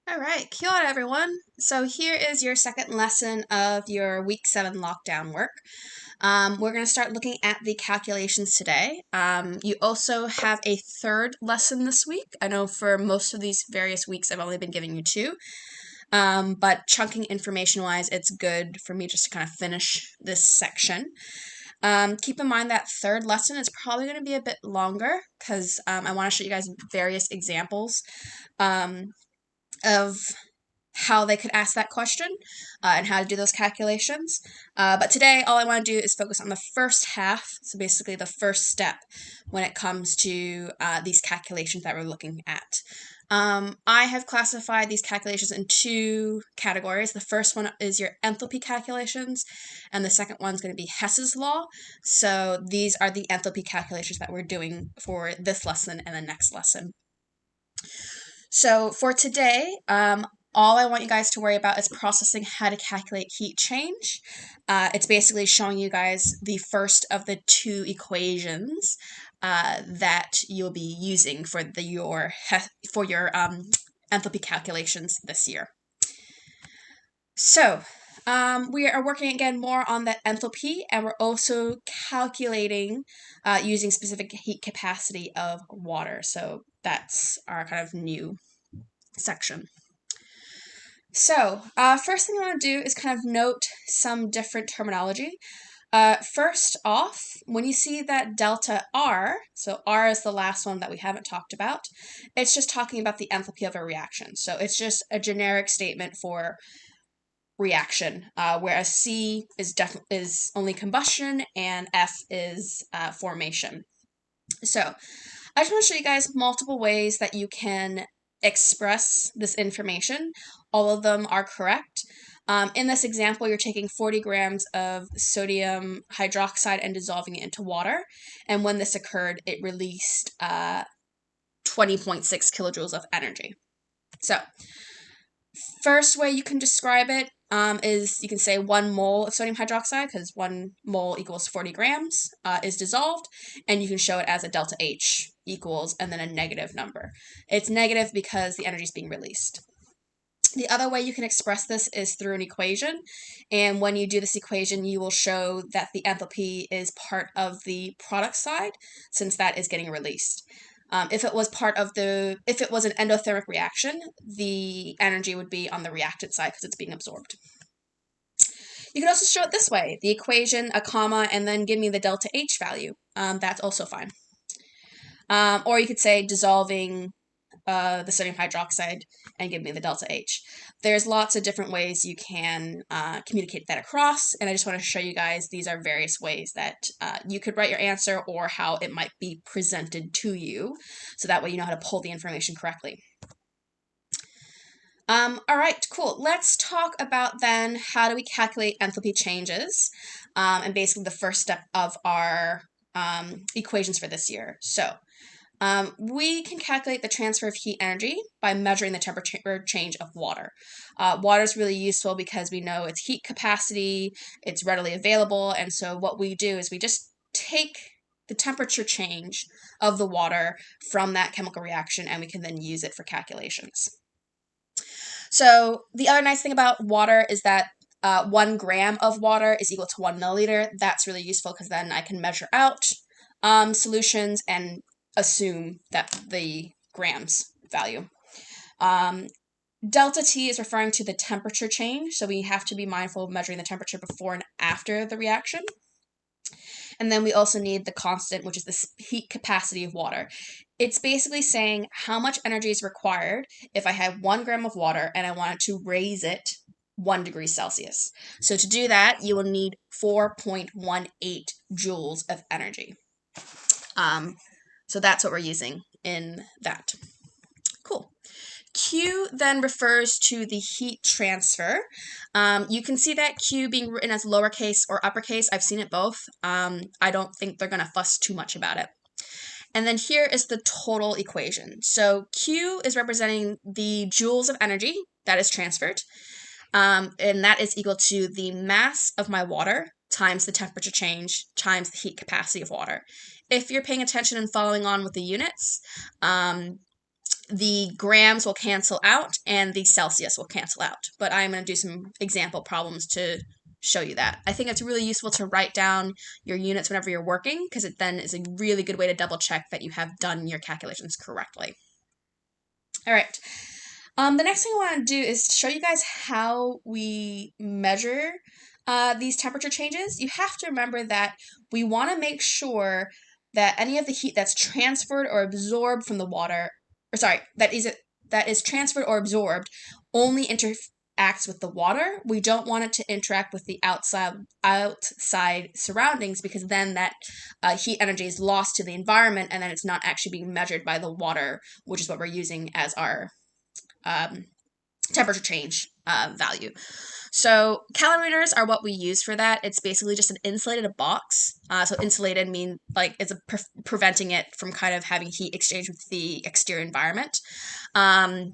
All right, kia ora everyone. So here is your second lesson of your week 7 lockdown work. We're going to start looking at the calculations today. You also have a third lesson this week. I know for most of these various weeks I've only been giving you two, but chunking information-wise, it's good for me just to kind of finish this section. Keep in mind that third lesson is probably going to be a bit longer because I want to show you guys various examples of how they could ask that question and how to do those calculations. But today, all I want to do is focus on the first half, so basically the first step when it comes to these calculations that we're looking at. I have classified these calculations in two categories. The first one is your enthalpy calculations, and the second one is going to be Hess's law. So these are the enthalpy calculations that we're doing for this lesson and the next lesson. So for today, all I want you guys to worry about is processing how to calculate heat change. It's basically showing you guys the first of the two equations that you'll be using for your enthalpy calculations this year. So we are working again more on that enthalpy, and we're also calculating using specific heat capacity of water. So that's our kind of new section. So first thing I want to do is kind of note some different terminology. First off, when you see that delta R, so R is the last one that we haven't talked about, it's just talking about the enthalpy of a reaction. So it's just a generic statement for reaction, whereas C is only combustion and F is formation. So I just want to show you guys multiple ways that you can express this information. All of them are correct. In this example, you're taking 40 grams of sodium hydroxide and dissolving it into water. And when this occurred, it released 20.6 kilojoules of energy. So first way you can describe it is you can say 1 mole of sodium hydroxide, because 1 mole equals 40 grams, is dissolved, and you can show it as a delta H equals, and then a negative number. It's negative because the energy is being released. The other way you can express this is through an equation, and when you do this equation, you will show that the enthalpy is part of the product side, since that is getting released. If it was an endothermic reaction, the energy would be on the reactant side because it's being absorbed. You can also show it this way, the equation, a comma, and then give me the delta H value. That's also fine. Or you could say dissolving the sodium hydroxide and give me the delta H. There's lots of different ways you can communicate that across, and I just want to show you guys these are various ways that you could write your answer or how it might be presented to you, so that way you know how to pull the information correctly. All right, cool. Let's talk about then how do we calculate enthalpy changes, and basically the first step of our equations for this year. So we can calculate the transfer of heat energy by measuring the temperature change of water. Water is really useful because we know its heat capacity, it's readily available, and so what we do is we just take the temperature change of the water from that chemical reaction, and we can then use it for calculations. So the other nice thing about water is that 1 gram of water is equal to 1 milliliter. That's really useful because then I can measure out solutions and assume that the grams value. Delta T is referring to the temperature change, so we have to be mindful of measuring the temperature before and after the reaction. And then we also need the constant, which is the heat capacity of water. It's basically saying how much energy is required if I have 1 gram of water and I wanted to raise it 1 degree Celsius. So to do that, you will need 4.18 joules of energy. So that's what we're using in that. Cool. Q then refers to the heat transfer. You can see that Q being written as lowercase or uppercase. I've seen it both. I don't think they're going to fuss too much about it. And then here is the total equation. So Q is representing the joules of energy that is transferred, and that is equal to the mass of my water times the temperature change times the heat capacity of water. If you're paying attention and following on with the units, the grams will cancel out and the Celsius will cancel out. But I'm going to do some example problems to show you that. I think it's really useful to write down your units whenever you're working, because it then is a really good way to double check that you have done your calculations correctly. All right. The next thing I want to do is show you guys how we measure these temperature changes. You have to remember that we want to make sure that any of the heat that's transferred or absorbed from the water, or sorry, that is transferred or absorbed only interacts with the water. We don't want it to interact with the outside surroundings, because then that heat energy is lost to the environment, and then it's not actually being measured by the water, which is what we're using as our temperature change value. So calorimeters are what we use for that. It's basically just an insulated box. So insulated means like it's preventing it from kind of having heat exchange with the exterior environment. And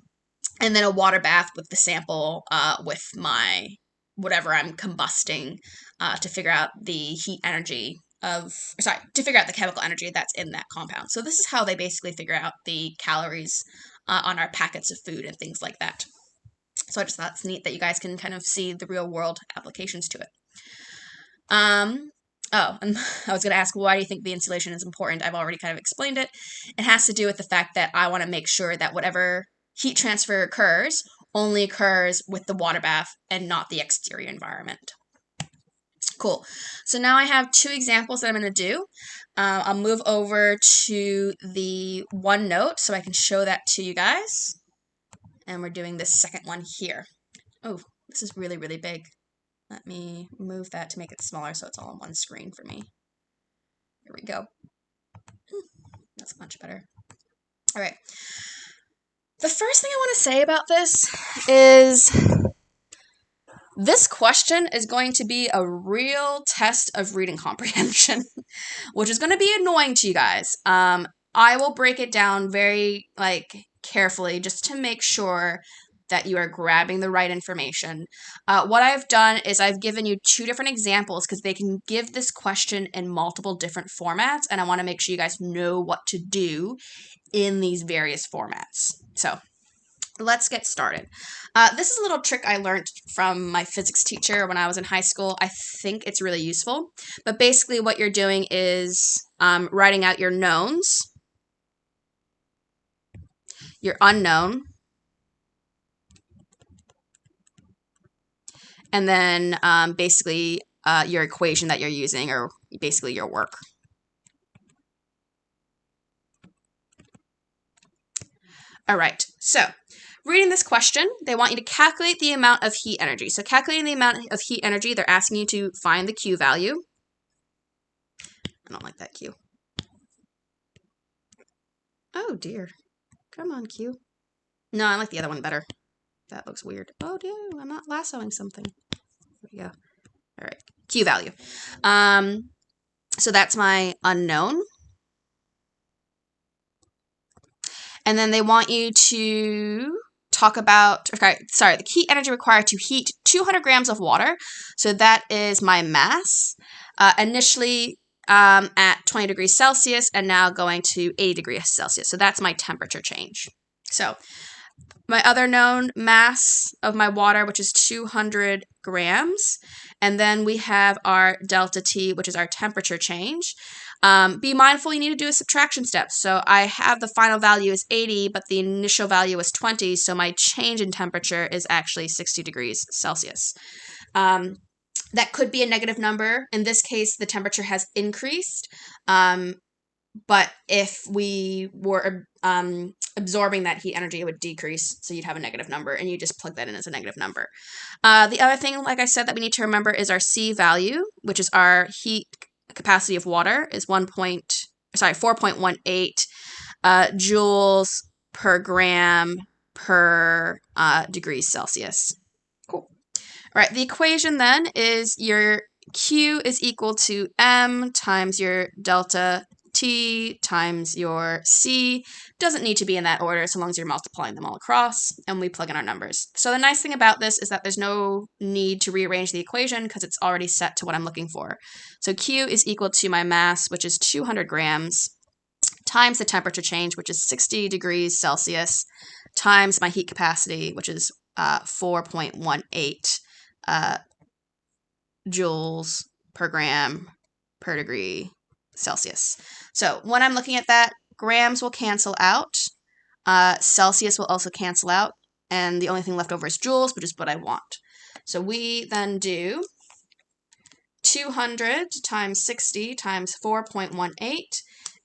then a water bath with the sample with my whatever I'm combusting to figure out the heat energy to figure out the chemical energy that's in that compound. So this is how they basically figure out the calories on our packets of food and things like that. So I just thought it's neat that you guys can kind of see the real world applications to it. And I was going to ask, why do you think the insulation is important? I've already kind of explained it. It has to do with the fact that I want to make sure that whatever heat transfer occurs only occurs with the water bath and not the exterior environment. Cool. So now I have two examples that I'm going to do. I'll move over to the OneNote so I can show that to you guys. And we're doing this second one here. Oh, this is really, really big. Let me move that to make it smaller so it's all on one screen for me. Here we go. That's much better. All right. The first thing I want to say about this is this question is going to be a real test of reading comprehension, which is going to be annoying to you guys. I will break it down very carefully just to make sure that you are grabbing the right information. What I've done is I've given you two different examples because they can give this question in multiple different formats, and I want to make sure you guys know what to do in these various formats. So let's get started. This is a little trick I learned from my physics teacher when I was in high school. I think it's really useful. But basically what you're doing is writing out your knowns, your unknown, and then basically your equation that you're using, or basically your work. All right, so reading this question, they want you to calculate the amount of heat energy. So calculating the amount of heat energy, they're asking you to find the Q value. I don't like that Q. Oh dear. Come on, Q. No, I like the other one better. That looks weird. Oh dear, I'm not lassoing something. There we go. All right, Q value. So that's my unknown. And then they want you to talk about, the heat energy required to heat 200 grams of water. So that is my mass. Initially at 20 degrees Celsius and now going to 80 degrees Celsius. So that's my temperature change. So my other known mass of my water, which is 200 grams. And then we have our delta T, which is our temperature change. Be mindful you need to do a subtraction step. So I have the final value is 80, but the initial value is 20, so my change in temperature is actually 60 degrees Celsius. That could be a negative number. In this case, the temperature has increased, but if we were absorbing that heat energy, it would decrease, so you'd have a negative number, and you just plug that in as a negative number. The other thing, like I said, that we need to remember is our C value, which is our heat capacity of water, is 4.18 joules per gram per degrees Celsius. Cool. All right, the equation then is your Q is equal to M times your delta T times your C. Doesn't need to be in that order so long as you're multiplying them all across, and we plug in our numbers. So the nice thing about this is that there's no need to rearrange the equation because it's already set to what I'm looking for. So Q is equal to my mass, which is 200 grams, times the temperature change, which is 60 degrees Celsius, times my heat capacity, which is 4.18 joules per gram per degree Celsius. So when I'm looking at that, grams will cancel out. Celsius will also cancel out. And the only thing left over is joules, which is what I want. So we then do 200 times 60 times 4.18,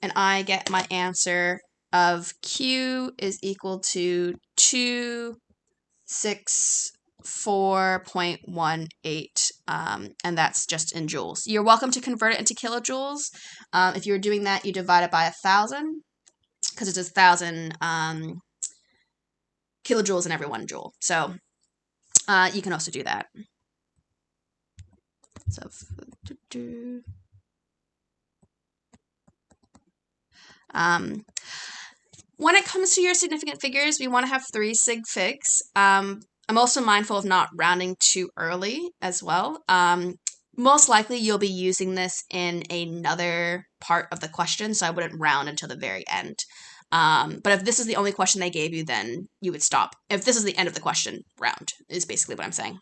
and I get my answer of Q is equal to 264.18, and that's just in joules. You're welcome to convert it into kilojoules. If you're doing that, you divide it by 1,000, because it's 1,000 kilojoules in every 1 joule. So you can also do that. So when it comes to your significant figures, we want to have 3 sig figs. I'm also mindful of not rounding too early as well. Most likely you'll be using this in another part of the question, so I wouldn't round until the very end. But if this is the only question they gave you, then you would stop. If this is the end of the question, round is basically what I'm saying.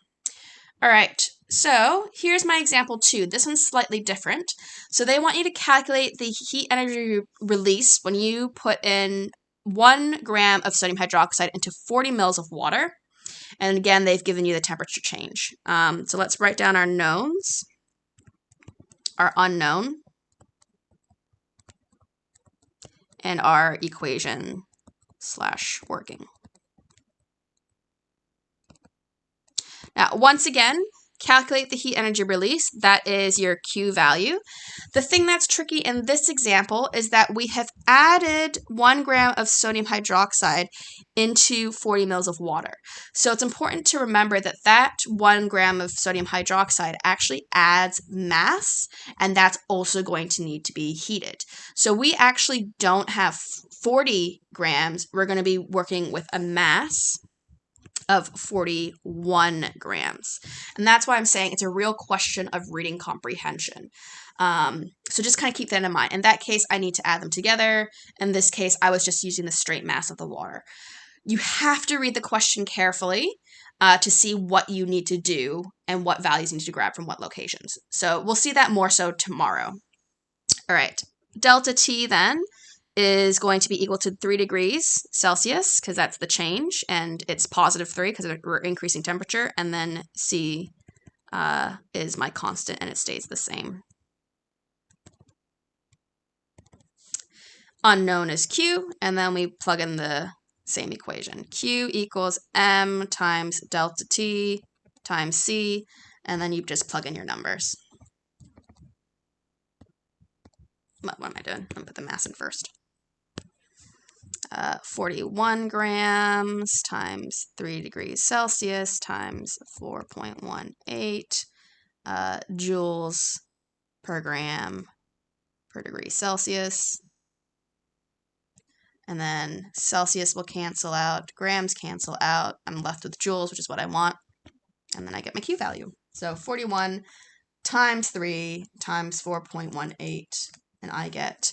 All right, so here's my example 2. This one's slightly different. So they want you to calculate the heat energy release when you put in 1 gram of sodium hydroxide into 40 mils of water. And again, they've given you the temperature change. So let's write down our knowns, our unknown, and our equation / working. Now, once again, calculate the heat energy release. That is your Q value. The thing that's tricky in this example is that we have added 1 gram of sodium hydroxide into 40 mils of water. So it's important to remember that that 1 gram of sodium hydroxide actually adds mass, and that's also going to need to be heated. So we actually don't have 40 grams. We're going to be working with a mass of 41 grams. And that's why I'm saying it's a real question of reading comprehension. So just kind of keep that in mind. In that case, I need to add them together. In this case, I was just using the straight mass of the water. You have to read the question carefully to see what you need to do and what values you need to grab from what locations. So we'll see that more so tomorrow. All right, delta T then is going to be equal to 3 degrees Celsius, because that's the change, and it's positive 3 because we're increasing temperature, and then C is my constant, and it stays the same. Unknown is Q, and then we plug in the same equation. Q equals M times delta T times C, and then you just plug in your numbers. What am I doing? I'm going to put the mass in first. 41 grams times 3 degrees Celsius times 4.18 joules per gram per degree Celsius. And then Celsius will cancel out, grams cancel out. I'm left with joules, which is what I want. And then I get my Q value. So 41 times 3 times 4.18, and I get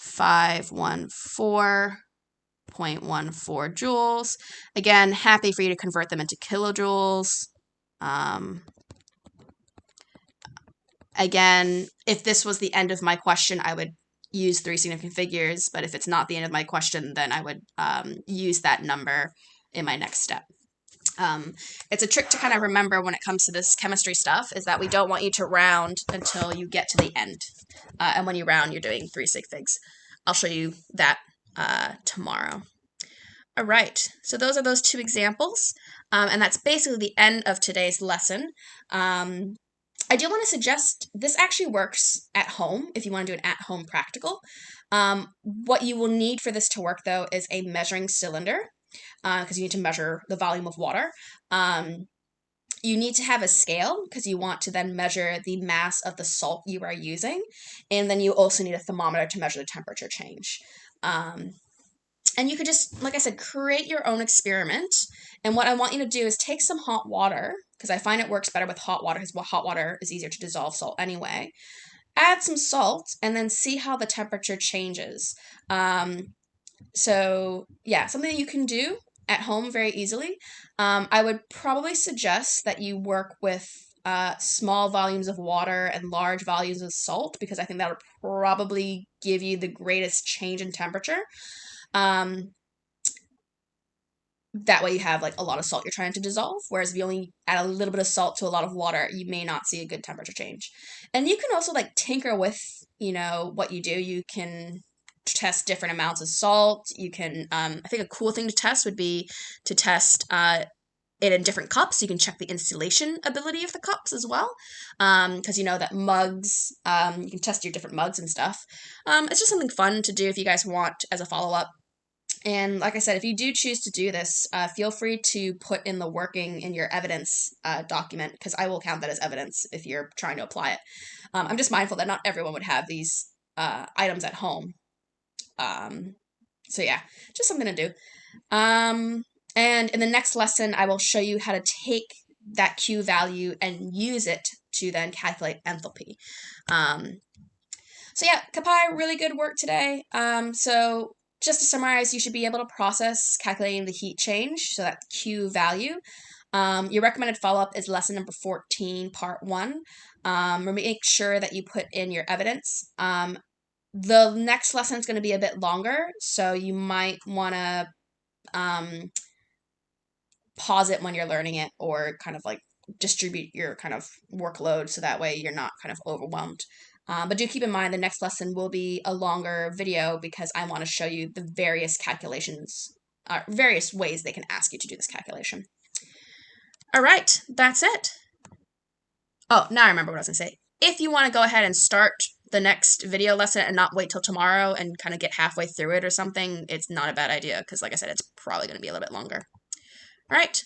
514.14 joules. Again, happy for you to convert them into kilojoules. Again, if this was the end of my question, I would use 3 significant figures, but if it's not the end of my question, then I would use that number in my next step. It's a trick to kind of remember when it comes to this chemistry stuff, is that we don't want you to round until you get to the end. And when you round, you're doing 3 sig figs. I'll show you that tomorrow. All right, so those are those 2 examples, and that's basically the end of today's lesson. I do want to suggest this actually works at home if you want to do an at-home practical. What you will need for this to work, though, is a measuring cylinder, because you need to measure the volume of water. You need to have a scale because you want to then measure the mass of the salt you are using, and then you also need a thermometer to measure the temperature change. And you could just, like I said, create your own experiment. And what I want you to do is take some hot water, because I find it works better with hot water, because hot water is easier to dissolve salt anyway. add some salt, and then see how the temperature changes. So yeah, something that you can do at home very easily. I would probably suggest that you work with small volumes of water and large volumes of salt, because I think that would probably give you the greatest change in temperature. That way you have like a lot of salt you're trying to dissolve, whereas if you only add a little bit of salt to a lot of water, you may not see a good temperature change. And you can also like tinker with, what you do. You can test different amounts of salt. You can, I think a cool thing to test would be to test it in different cups. You can check the insulation ability of the cups as well, because you know that mugs, you can test your different mugs and stuff. It's just something fun to do if you guys want as a follow-up. And like I said, if you do choose to do this, feel free to put in the working in your evidence document, because I will count that as evidence if you're trying to apply it. I'm just mindful that not everyone would have these items at home. So yeah, just something to do. And in the next lesson, I will show you how to take that Q value and use it to then calculate enthalpy. So yeah, Kapai, really good work today. So just to summarize, you should be able to process calculating the heat change, so that Q value. Your recommended follow-up is lesson number 14, part 1. Make sure that you put in your evidence. The next lesson is going to be a bit longer, so you might want to pause it when you're learning it, or kind of like distribute your kind of workload so that way you're not kind of overwhelmed. But do keep in mind the next lesson will be a longer video, because I want to show you the various calculations, various ways they can ask you to do this calculation. All right, that's it. Oh, now I remember what I was going to say. If you want to go ahead and start the next video lesson and not wait till tomorrow and kind of get halfway through it or something, it's not a bad idea, because like I said, it's probably going to be a little bit longer. All right,